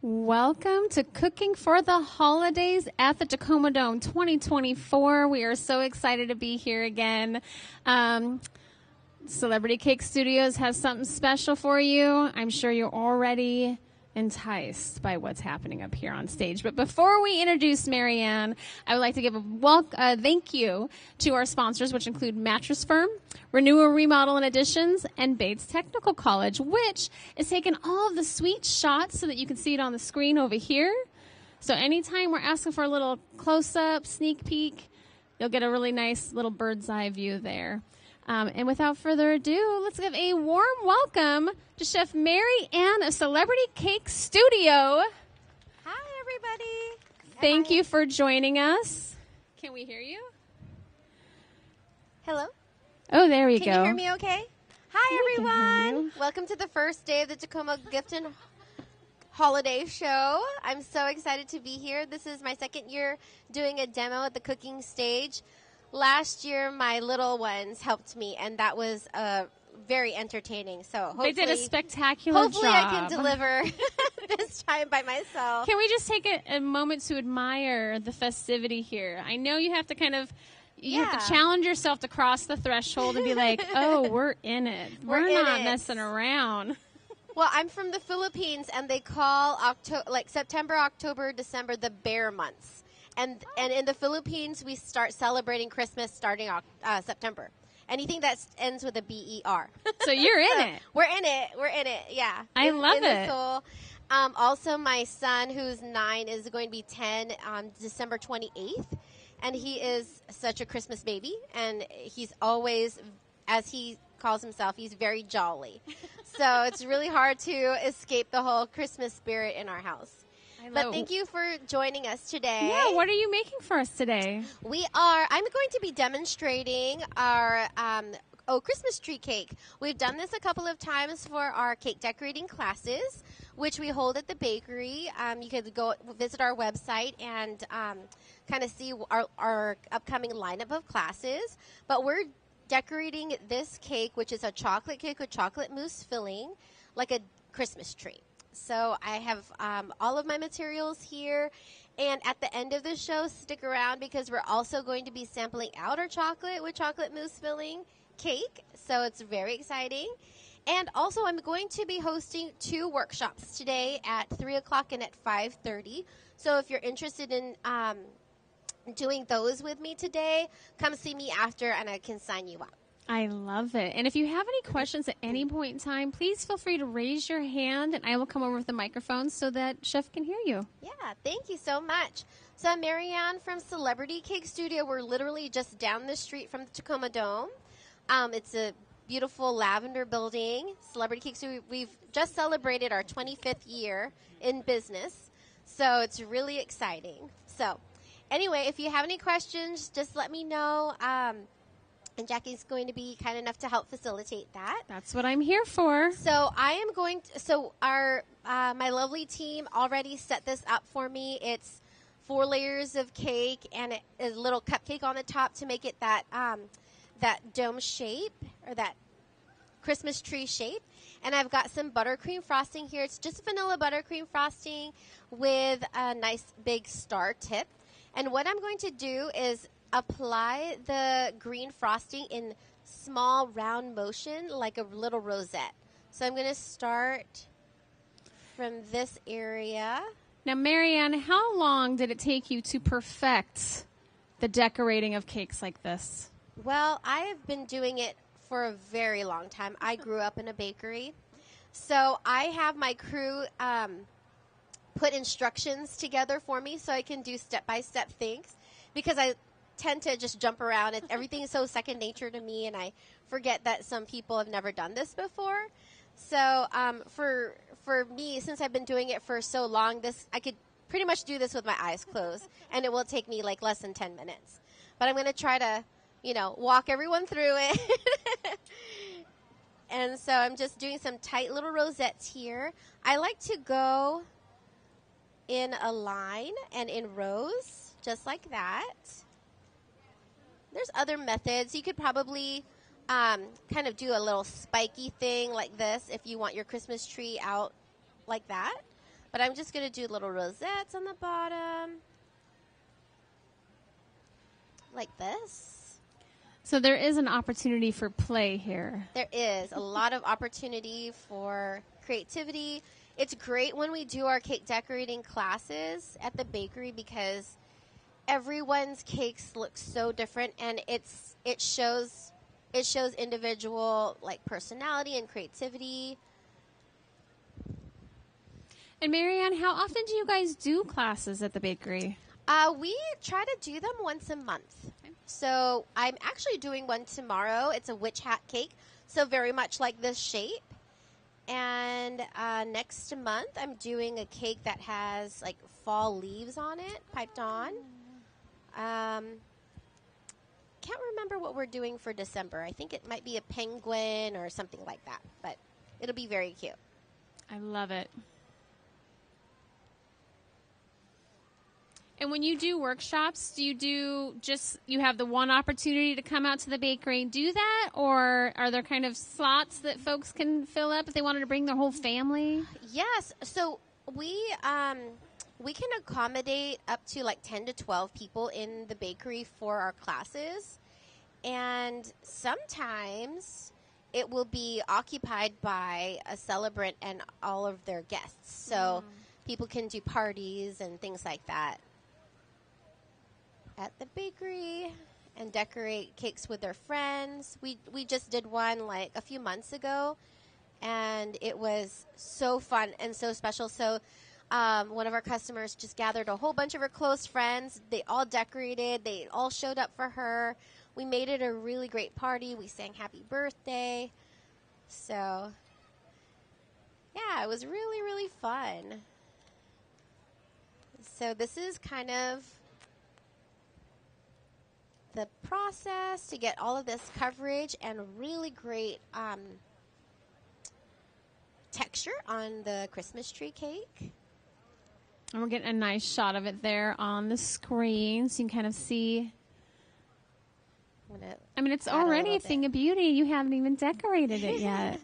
Welcome to Cooking for the Holidays at the Tacoma Dome 2024. We are so excited to be here again. Celebrity Cake Studios has something special for you. I'm sure you're already enticed by what's happening up here on stage. But before we introduce Marianne, I would like to give a thank you to our sponsors, which include Mattress Firm, Renewal Remodel and Additions, and Bates Technical College, which is taking all of the sweet shots so that you can see it on the screen over here. So anytime we're asking for a little close-up, sneak peek, you'll get a really nice little bird's eye view there. And without further ado, let's give a warm welcome to Chef Mary Ann of Celebrity Cake Studio. Hi, everybody. Thank you for joining us. Can we hear you? Hello? Oh, there we go. Can you hear me okay? Hi, We can hear everyone. you. Welcome to the first day of the Tacoma Gift and Holiday Show. I'm so excited to be here. This is my second year doing a demo at the cooking stage. Last year, my little ones helped me, and that was very entertaining. So hopefully, They did a spectacular job. hopefully I can deliver this time by myself. Can we just take a moment to admire the festivity here? I know you have to you have to challenge yourself to cross the threshold and be like, oh, we're in it. We're in not it. messing around. Well, I'm from the Philippines, and they call September, October, December the bear months. And in the Philippines, we start celebrating Christmas starting September. Anything that ends with a B-E-R. So you're in it. We're in it. We're in it. Yeah. I love in the it. soul. Also, my son, who's 9, is going to be 10 on December 28th. And he is such a Christmas baby. And he's always, as he calls himself, he's very jolly. So it's really hard to escape the whole Christmas spirit in our house. But thank you for joining us today. Yeah, what are you making for us today? I'm going to be demonstrating our Christmas tree cake. We've done this a couple of times for our cake decorating classes, which we hold at the bakery. You can go visit our website and kind of see our upcoming lineup of classes. But we're decorating this cake, which is a chocolate cake with chocolate mousse filling, like a Christmas tree. So I have all of my materials here. And at the end of the show, stick around because we're also going to be sampling out our chocolate with chocolate mousse filling cake. So it's very exciting. And also I'm going to be hosting 2 workshops today at 3 o'clock and at 5:30. So if you're interested in doing those with me today, come see me after and I can sign you up. I love it. And if you have any questions at any point in time, please feel free to raise your hand, and I will come over with the microphone so that Chef can hear you. Yeah, thank you so much. So I'm Marianne from Celebrity Cake Studio. We're literally just down the street from the Tacoma Dome. It's a beautiful lavender building. Celebrity Cake Studio, we've just celebrated our 25th year in business, so it's really exciting. So anyway, if you have any questions, just let me know. And Jackie's going to be kind enough to help facilitate that. That's what I'm here for. So I am going to, my lovely team already set this up for me. It's 4 layers of cake and a little cupcake on the top to make it that dome shape or that Christmas tree shape. And I've got some buttercream frosting here. It's just vanilla buttercream frosting with a nice big star tip. And what I'm going to do is apply the green frosting in small round motion like a little rosette. So I'm going to start from this area. Now, Marianne, how long did it take you to perfect the decorating of cakes like this? Well, I have been doing it for a very long time. I grew up in a bakery. So I have my crew put instructions together for me so I can do step-by-step things because I tend to just jump around. Everything is so second nature to me, and I forget that some people have never done this before. So for me, since I've been doing it for so long, I could pretty much do this with my eyes closed, and it will take me like less than 10 minutes. But I'm going to try to, walk everyone through it. And so I'm just doing some tight little rosettes here. I like to go in a line and in rows, just like that. There's other methods. You could probably kind of do a little spiky thing like this if you want your Christmas tree out like that. But I'm just going to do little rosettes on the bottom. Like this. So there is an opportunity for play here. There is a lot of opportunity for creativity. It's great when we do our cake decorating classes at the bakery because everyone's cakes look so different, and it shows individual like personality and creativity. And Marianne, how often do you guys do classes at the bakery? We try to do them once a month. Okay. So I'm actually doing one tomorrow. It's a witch hat cake, so very much like this shape. And next month, I'm doing a cake that has like fall leaves on it, piped on. Can't remember what we're doing for December. I think it might be a penguin or something like that, but it'll be very cute. I love it. And when you do workshops, do you have the one opportunity to come out to the bakery and do that? Or are there kind of slots that folks can fill up if they wanted to bring their whole family? Yes. So we can accommodate up to like 10 to 12 people in the bakery for our classes. And sometimes it will be occupied by a celebrant and all of their guests. So people can do parties and things like that at the bakery and decorate cakes with their friends. We just did one like a few months ago, and it was so fun and so special. So one of our customers just gathered a whole bunch of her close friends. They all decorated. They all showed up for her. We made it a really great party. We sang happy birthday. So, yeah, it was really, really fun. So this is kind of the process to get all of this coverage and really great texture on the Christmas tree cake. And we're getting a nice shot of it there on the screen so you can kind of see. I mean, it's already a thing of beauty. You haven't even decorated it yet.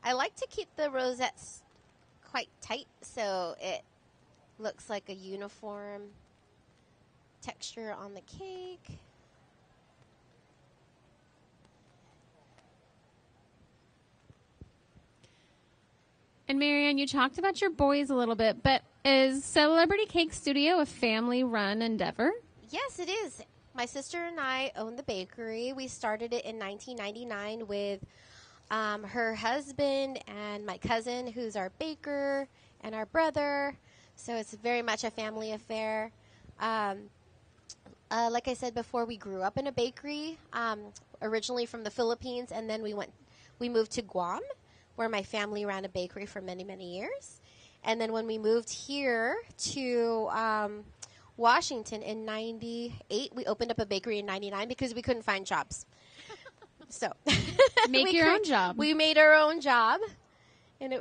I like to keep the rosettes quite tight so it looks like a uniform texture on the cake. And Marianne, you talked about your boys a little bit, but is Celebrity Cake Studio a family-run endeavor? Yes, it is. My sister and I own the bakery. We started it in 1999 with her husband and my cousin, who's our baker, and our brother. So it's very much a family affair. Like I said before, we grew up in a bakery, originally from the Philippines, and then we moved to Guam, where my family ran a bakery for many, many years. And then when we moved here to Washington in 98, we opened up a bakery in 99 because we couldn't find jobs. So make your own job. We made our own job. And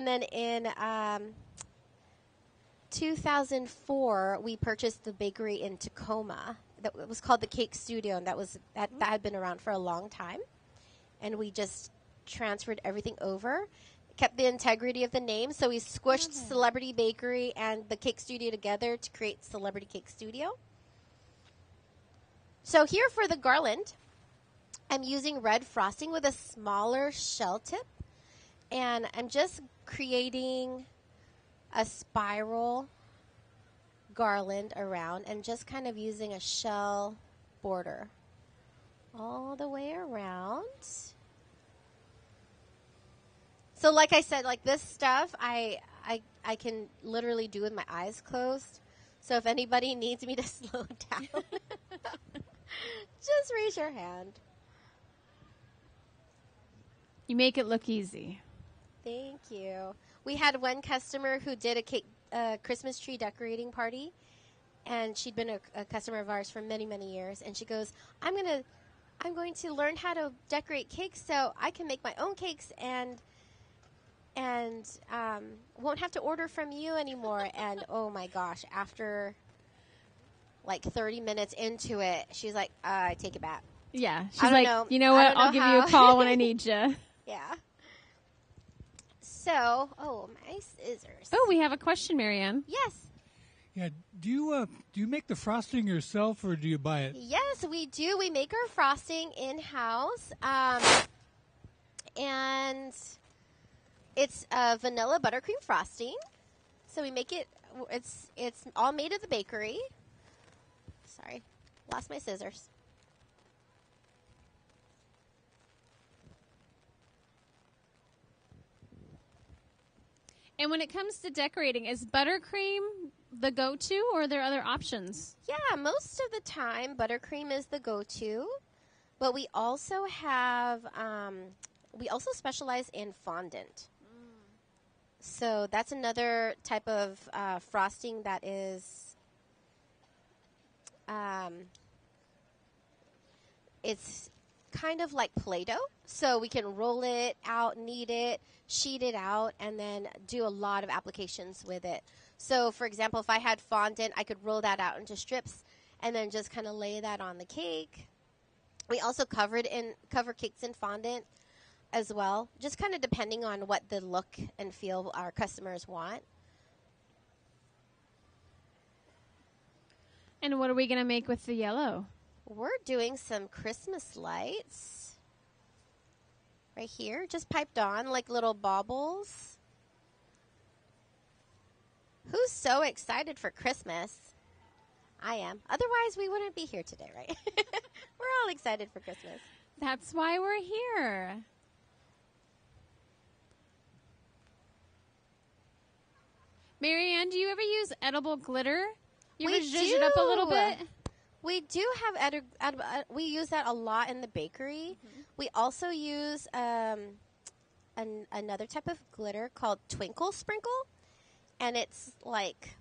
then in 2004, we purchased the bakery in Tacoma. That was called the Cake Studio, and that had been around for a long time. And we just transferred everything over, kept the integrity of the name, so we squished Celebrity Bakery and the Cake Studio together to create Celebrity Cake Studio. So here for the garland, I'm using red frosting with a smaller shell tip, and I'm just creating a spiral garland around and just kind of using a shell border all the way around. So like I said, like this stuff, I can literally do with my eyes closed. So if anybody needs me to slow down, just raise your hand. You make it look easy. Thank you. We had one customer who did a Christmas tree decorating party, and she'd been a customer of ours for many, many years. And she goes, I'm going to learn how to decorate cakes so I can make my own cakes and won't have to order from you anymore. And oh my gosh, after like 30 minutes into it, she's like, I take it back. Yeah. She's like, you know what? I'll give you a call when I need you. Yeah. So, my scissors. Oh, we have a question, Marianne. Yes. Yeah. Do you make the frosting yourself or do you buy it? Yes, we do. We make our frosting in-house. And it's vanilla buttercream frosting. So we make it, it's all made at the bakery. Sorry, lost my scissors. And when it comes to decorating, is buttercream the go-to, or are there other options? Yeah, most of the time, buttercream is the go-to. But we also have, we also specialize in fondant. So that's another type of frosting that is, it's kind of like Play-Doh. So we can roll it out, knead it, sheet it out, and then do a lot of applications with it. So, for example, if I had fondant, I could roll that out into strips and then just kind of lay that on the cake. We also cover cakes in fondant as well, just kind of depending on what the look and feel our customers want. And what are we going to make with the yellow? We're doing some Christmas lights right here, just piped on like little baubles. Who's so excited for Christmas? I am. Otherwise, we wouldn't be here today, right? We're all excited for Christmas. That's why we're here. Marianne, do you ever use edible glitter? You ever zhuzh it up a little bit? We do have we use that a lot in the bakery. Mm-hmm. We also use another type of glitter called Twinkle Sprinkle, and it's like,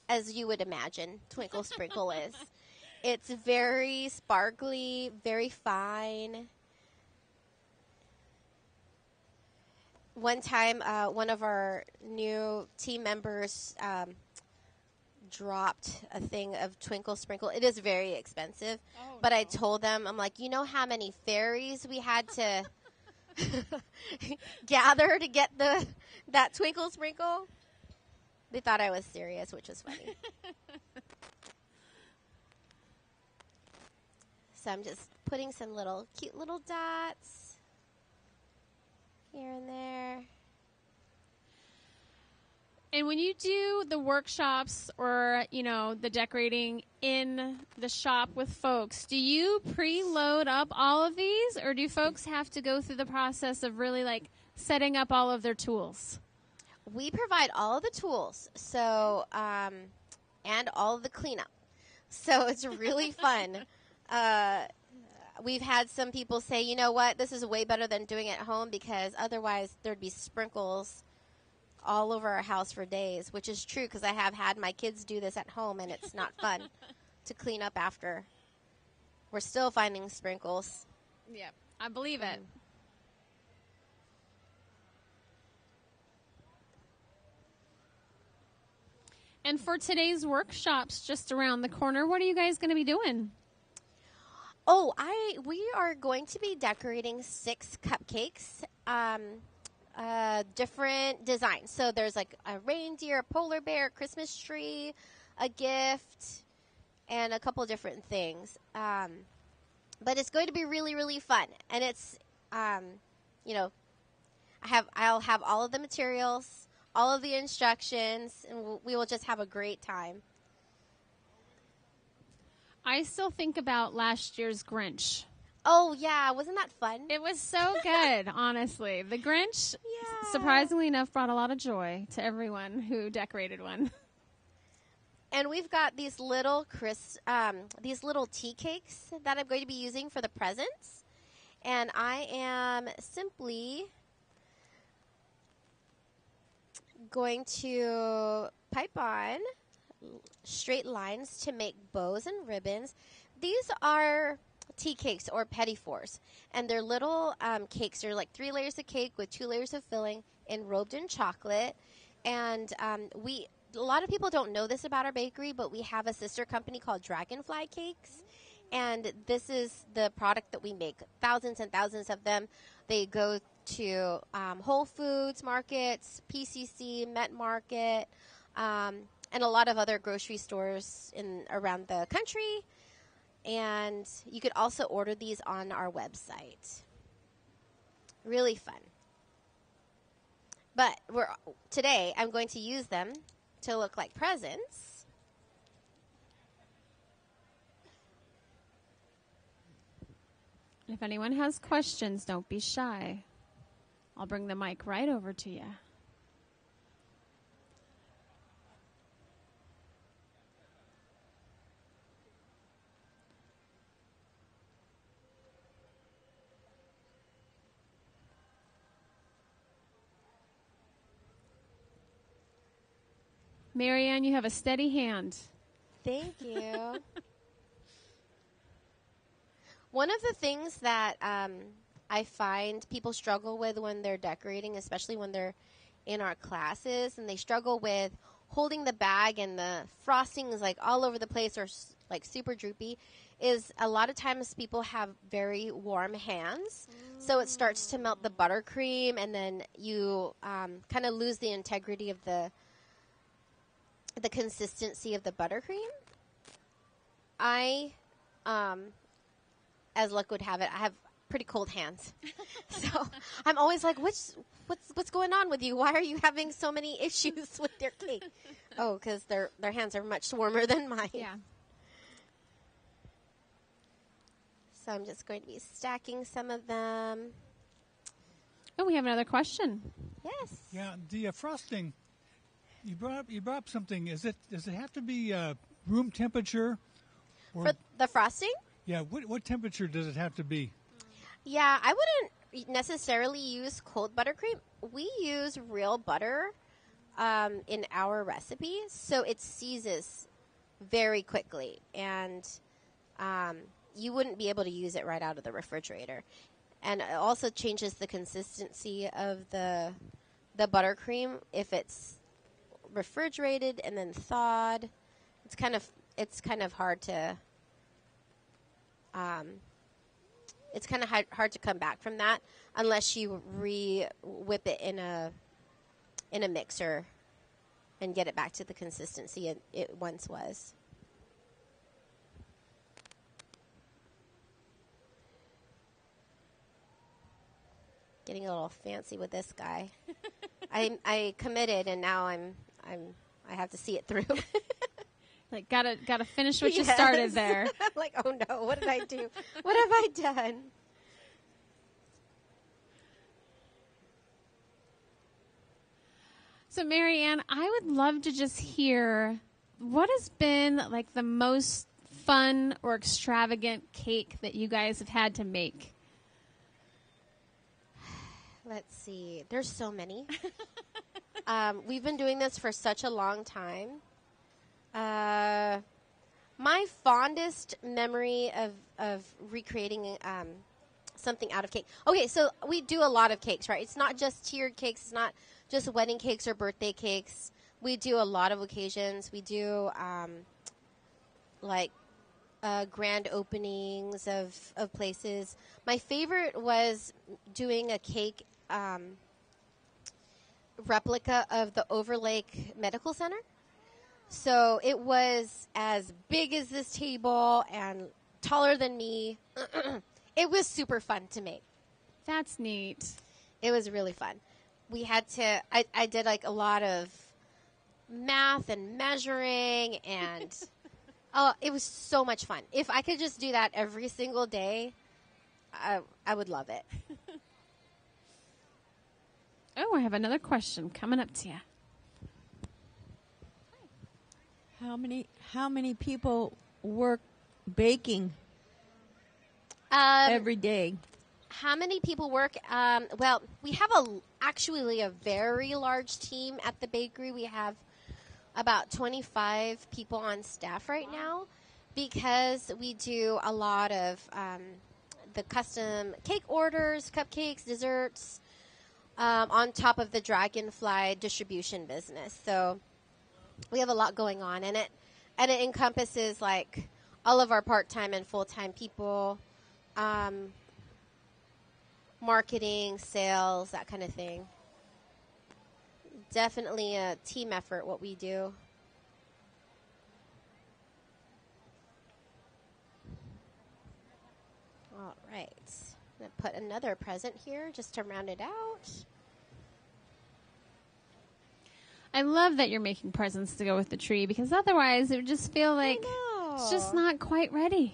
as you would imagine, Twinkle Sprinkle is. It's very sparkly, very fine. One time, one of our new team members dropped a thing of Twinkle Sprinkle. It is very expensive, but I told them, I'm like, you know how many fairies we had to gather to get that Twinkle Sprinkle? They thought I was serious, which was funny. So I'm just putting some cute little dots here and there. And when you do the workshops or, the decorating in the shop with folks, do you preload up all of these, or do folks have to go through the process of really setting up all of their tools? We provide all of the tools, so and all of the cleanup. So it's really fun. We've had some people say, you know what, this is way better than doing it at home, because otherwise there'd be sprinkles all over our house for days, which is true, because I have had my kids do this at home, and it's not fun to clean up after. We're still finding sprinkles. Yep, I believe it. And for today's workshops just around the corner, what are you guys going to be doing? We are going to be decorating 6 cupcakes, different designs. So there's a reindeer, a polar bear, Christmas tree, a gift, and a couple different things. But it's going to be really, really fun. And it's, I'll have all of the materials, all of the instructions, and we will just have a great time. I still think about last year's Grinch. Oh, yeah. Wasn't that fun? It was so good, honestly. The Grinch, surprisingly enough, brought a lot of joy to everyone who decorated one. And we've got these little tea cakes that I'm going to be using for the presents. And I am simply going to pipe on straight lines to make bows and ribbons. These are tea cakes or petit fours, and they're little cakes. They're like 3 layers of cake with 2 layers of filling, enrobed in chocolate. And a lot of people don't know this about our bakery, but we have a sister company called Dragonfly Cakes, and this is the product that we make. Thousands and thousands of them. They go to Whole Foods markets, PCC, Met Market, and a lot of other grocery stores around the country. And you could also order these on our website. Really fun. But today I'm going to use them to look like presents. If anyone has questions, don't be shy. I'll bring the mic right over to you. Marianne, you have a steady hand. Thank you. One of the things that I find people struggle with when they're decorating, especially when they're in our classes, and they struggle with holding the bag and the frosting is like all over the place or like super droopy, is a lot of times people have very warm hands. So it starts to melt the buttercream, and then you kind of lose the integrity of the consistency of the buttercream. As luck would have it, I have pretty cold hands. So I'm always like, what's going on with you? Why are you having so many issues with your cake? Oh, because their hands are much warmer than mine. Yeah. So I'm just going to be stacking some of them. Oh, we have another question. Yes. Yeah, the frosting. You brought up something. Does it have to be room temperature? Or, For the frosting? yeah. What temperature does it have to be? Yeah, I wouldn't necessarily use cold buttercream. We use real butter in our recipe, so it seizes very quickly, and you wouldn't be able to use it right out of the refrigerator. And it also changes the consistency of the buttercream if it's refrigerated and then thawed. It's kind of hard to hard to come back from that unless you whip it in a mixer and get it back to the consistency it once was. Getting a little fancy with this guy. I committed, and now I have to see it through. Like, gotta finish what you started there. I'm like, oh no, what did I do? What have I done? So, Marianne, I would love to just hear what has been like the most fun or extravagant cake that you guys have had to make. Let's see. There's so many. We've been doing this for such a long time. My fondest memory of recreating something out of cake. Okay, so we do a lot of cakes, right? It's not just tiered cakes. It's not just wedding cakes or birthday cakes. We do a lot of occasions. We do grand openings of places. My favorite was doing a cake replica of the Overlake Medical Center. So it was as big as this table and taller than me. It was super fun to make. That's neat. It was really fun. We had to, I did like a lot of math and measuring, and it was so much fun. If I could just do that every single day, I would love it. Oh, I have another question coming up to you. How many people work baking every day? How many people work? Well, we have actually a very large team at the bakery. We have about 25 people on staff right now because we do a lot of the custom cake orders, cupcakes, desserts, on top of the Dragonfly distribution business. So we have a lot going on in it, and it encompasses like all of our part-time and full-time people. marketing, sales, that kind of thing. Definitely a team effort, what we do. All right. I'm going to put another present here just to round it out. I love that you're making presents to go with the tree, because otherwise it would just feel like it's just not quite ready.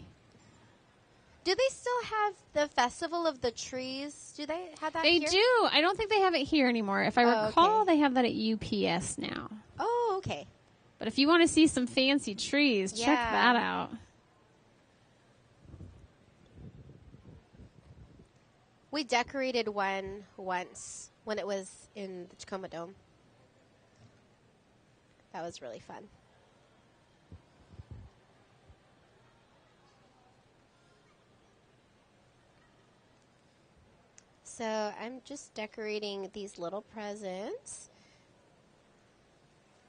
Do they still have the Festival of the Trees? Do they have that They here? do. I don't think they have it here anymore. If I recall, okay. they have that at UPS now. Oh, okay. But if you want to see some fancy trees, check Yeah. that out. We decorated one once when it was in the Tacoma Dome. That was really fun. So I'm just decorating these little presents.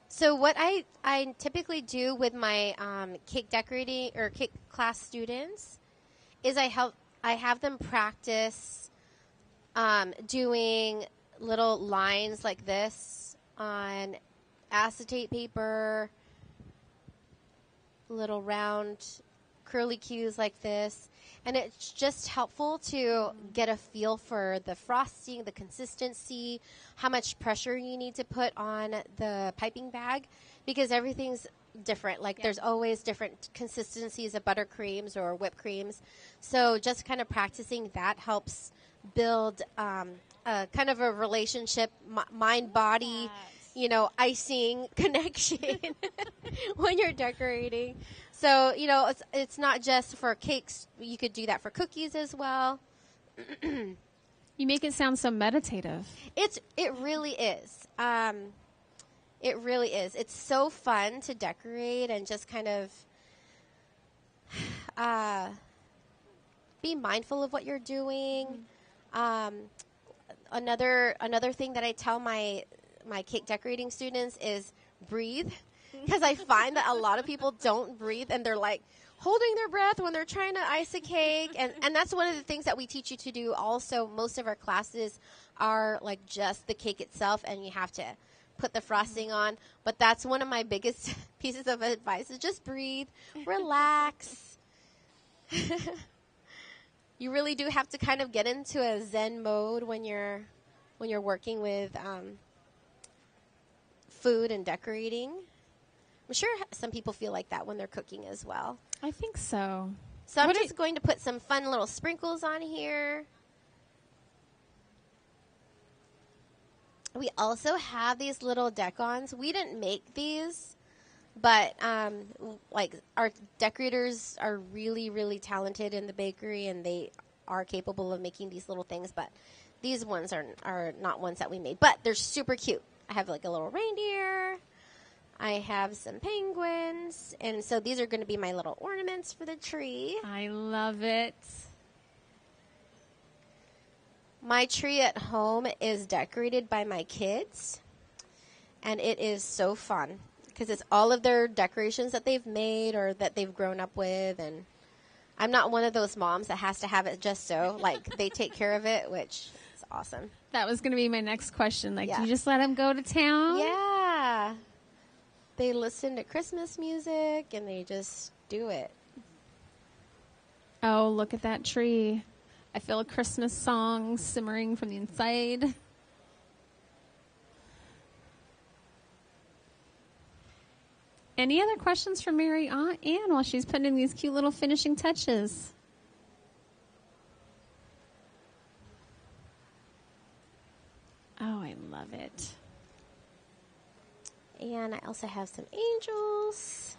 So what I typically do with my cake decorating or cake class students is I have them practice doing little lines like this on acetate paper, little round curly cues like this. And it's just helpful to get a feel for the frosting, the consistency, how much pressure you need to put on the piping bag, because everything's different. Like there's always different consistencies of buttercreams or whipped creams. So just kind of practicing that helps build a kind of a relationship, mind-body, icing connection when you're decorating. So, it's not just for cakes. You could do that for cookies as well. You make it sound so meditative. It really is. It really is. It's so fun to decorate and just kind of be mindful of what you're doing. Another thing that I tell my cake decorating students is breathe. Because I find that a lot of people don't breathe, and they're like holding their breath when they're trying to ice a cake. And that's one of the things that we teach you to do. Also, most of our classes are like just the cake itself, and you have to put the frosting on. But that's one of my biggest pieces of advice is just breathe, relax. You really do have to kind of get into a Zen mode when you're working with food and decorating. I'm sure some people feel like that when they're cooking as well. I think so. So I'm just going to put some fun little sprinkles on here. We also have these little decons. We didn't make these, but our decorators are really, really talented in the bakery, and they are capable of making these little things. But these ones are not ones that we made, but they're super cute. I have like a little reindeer. I have some penguins, and so these are going to be my little ornaments for the tree. I love it. My tree at home is decorated by my kids, and it is so fun because it's all of their decorations that they've made or that they've grown up with, and I'm not one of those moms that has to have it just so. Like, they take care of it, which is awesome. That was going to be my next question. Like, do you just let them go to town? Yeah. They listen to Christmas music, and they just do it. Oh, look at that tree. I feel a Christmas song simmering from the inside. Any other questions for Mary Ann while she's putting in these cute little finishing touches? Oh, I love it. And I also have some angels.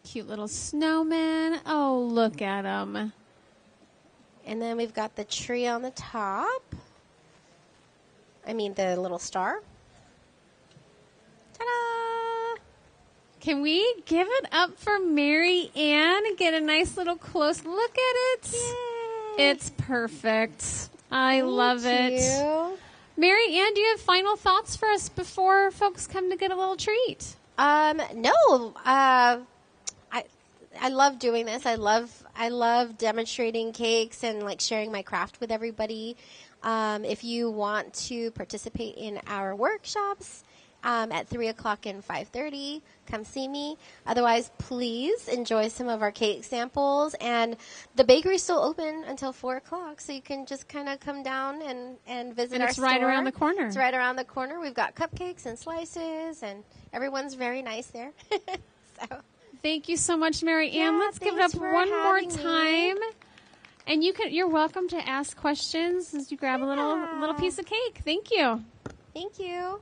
Cute little snowman. Oh, look at them. And then we've got the tree on the top. I mean, the little star. Ta-da! Can we give it up for Mary Ann and get a nice little close look at it? Yay. It's perfect. I love it. Thank you. Mary Ann, do you have final thoughts for us before folks come to get a little treat? No. I love doing this. I love demonstrating cakes and like sharing my craft with everybody. If you want to participate in our workshops at 3:00 and 5:30, come see me. Otherwise, please enjoy some of our cake samples. And the bakery's still open until 4:00, so you can just kind of come down and visit And our it's right store. around the corner. It's right around the corner. We've got cupcakes and slices, and everyone's very nice there. So. Thank you so much, Mary Ann. Yeah, Let's give it thanks up for one more having me. time. And you're welcome to ask questions as you grab a little piece of cake. Thank you. Thank you.